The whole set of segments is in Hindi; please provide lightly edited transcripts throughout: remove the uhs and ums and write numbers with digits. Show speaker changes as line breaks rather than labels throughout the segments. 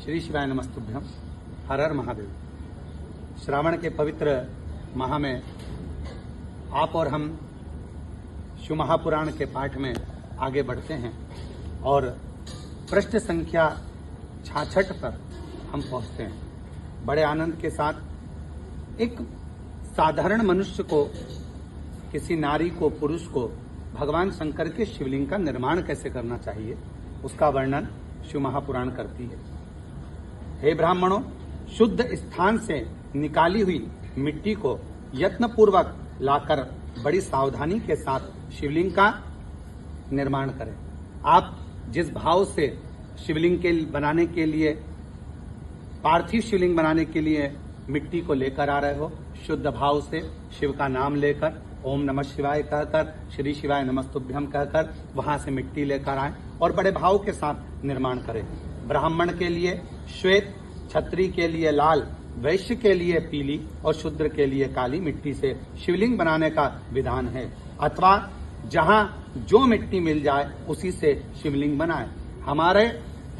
श्री शिवाय नमस्तुभ्यम। हर हर महादेव। श्रावण के पवित्र माह में आप और हम शिव महापुराण के पाठ में आगे बढ़ते हैं और पृष्ठ संख्या 66 पर हम पहुंचते हैं। बड़े आनंद के साथ एक साधारण मनुष्य को, किसी नारी को, पुरुष को भगवान शंकर के शिवलिंग का निर्माण कैसे करना चाहिए, उसका वर्णन शिव महापुराण करती है। हे ब्राह्मणों, शुद्ध स्थान से निकाली हुई मिट्टी को यत्नपूर्वक लाकर बड़ी सावधानी के साथ शिवलिंग का निर्माण करें। आप जिस भाव से शिवलिंग के बनाने के लिए, पार्थिव शिवलिंग बनाने के लिए मिट्टी को लेकर आ रहे हो, शुद्ध भाव से शिव का नाम लेकर, ओम नमः शिवाय कहकर, श्री शिवाय नमस्तुभ्यम कहकर वहां से मिट्टी लेकर आए और बड़े भाव के साथ निर्माण करें। ब्राह्मण के लिए श्वेत, क्षत्रिय के लिए लाल, वैश्य के लिए पीली और शूद्र के लिए काली मिट्टी से शिवलिंग बनाने का विधान है। अथवा जहां जो मिट्टी मिल जाए उसी से शिवलिंग बनाए। हमारे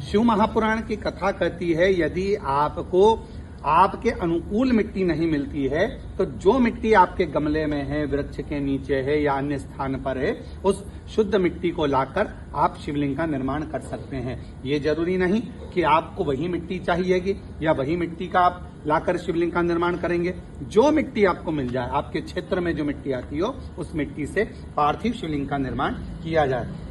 शिव महापुराण की कथा कहती है, यदि आपको आपके अनुकूल मिट्टी नहीं मिलती है तो जो मिट्टी आपके गमले में है, वृक्ष के नीचे है या अन्य स्थान पर है, उस शुद्ध मिट्टी को लाकर आप शिवलिंग का निर्माण कर सकते हैं। ये जरूरी नहीं कि आपको वही मिट्टी चाहिएगी या वही मिट्टी का आप लाकर शिवलिंग का निर्माण करेंगे। जो मिट्टी आपको मिल जाए, आपके क्षेत्र में जो मिट्टी आती हो, उस मिट्टी से पार्थिव शिवलिंग का निर्माण किया जाए।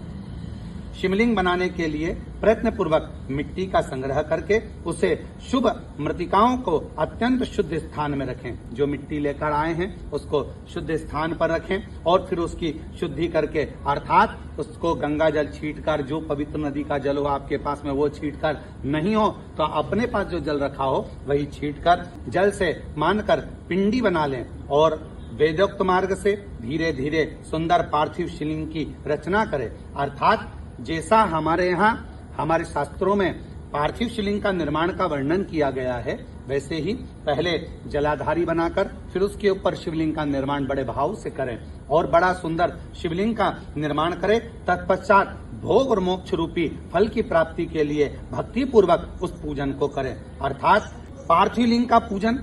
शिवलिंग बनाने के लिए प्रयत्न पूर्वक मिट्टी का संग्रह करके उसे शुभ मृतिकाओं को अत्यंत शुद्ध स्थान में रखें। जो मिट्टी लेकर आए हैं उसको शुद्ध स्थान पर रखें और फिर उसकी शुद्धि करके, अर्थात उसको गंगा जल छींटकर, जो पवित्र नदी का जल हो आपके पास में वो छींटकर, नहीं हो तो अपने पास जो जल रखा हो वही छींटकर जल से मानकर पिंडी बना लें और वेदोक्त मार्ग से धीरे धीरे सुंदर पार्थिव शिवलिंग की रचना करें। अर्थात जैसा हमारे यहाँ हमारे शास्त्रों में पार्थिव शिवलिंग का निर्माण का वर्णन किया गया है, वैसे ही पहले जलाधारी बनाकर फिर उसके ऊपर शिवलिंग का निर्माण बड़े भाव से करें और बड़ा सुंदर शिवलिंग का निर्माण करें। तत्पश्चात भोग और मोक्ष रूपी फल की प्राप्ति के लिए भक्ति पूर्वक उस पूजन को करें। अर्थात पार्थिव लिंग का पूजन,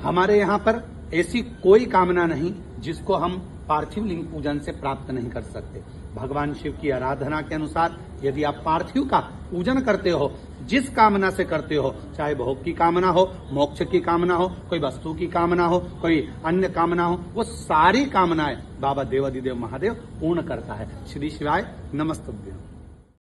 हमारे यहाँ पर ऐसी कोई कामना नहीं जिसको हम पार्थिव लिंग पूजन से प्राप्त नहीं कर सकते। भगवान शिव की आराधना के अनुसार यदि आप पार्थिव का पूजन करते हो, जिस कामना से करते हो, चाहे भोग की कामना हो, मोक्ष की कामना हो, कोई वस्तु की कामना हो, कोई अन्य कामना हो, वो सारी कामनाएं बाबा देवाधिदेव महादेव पूर्ण करता है। श्री शिवाय नमस्तुभ्यम।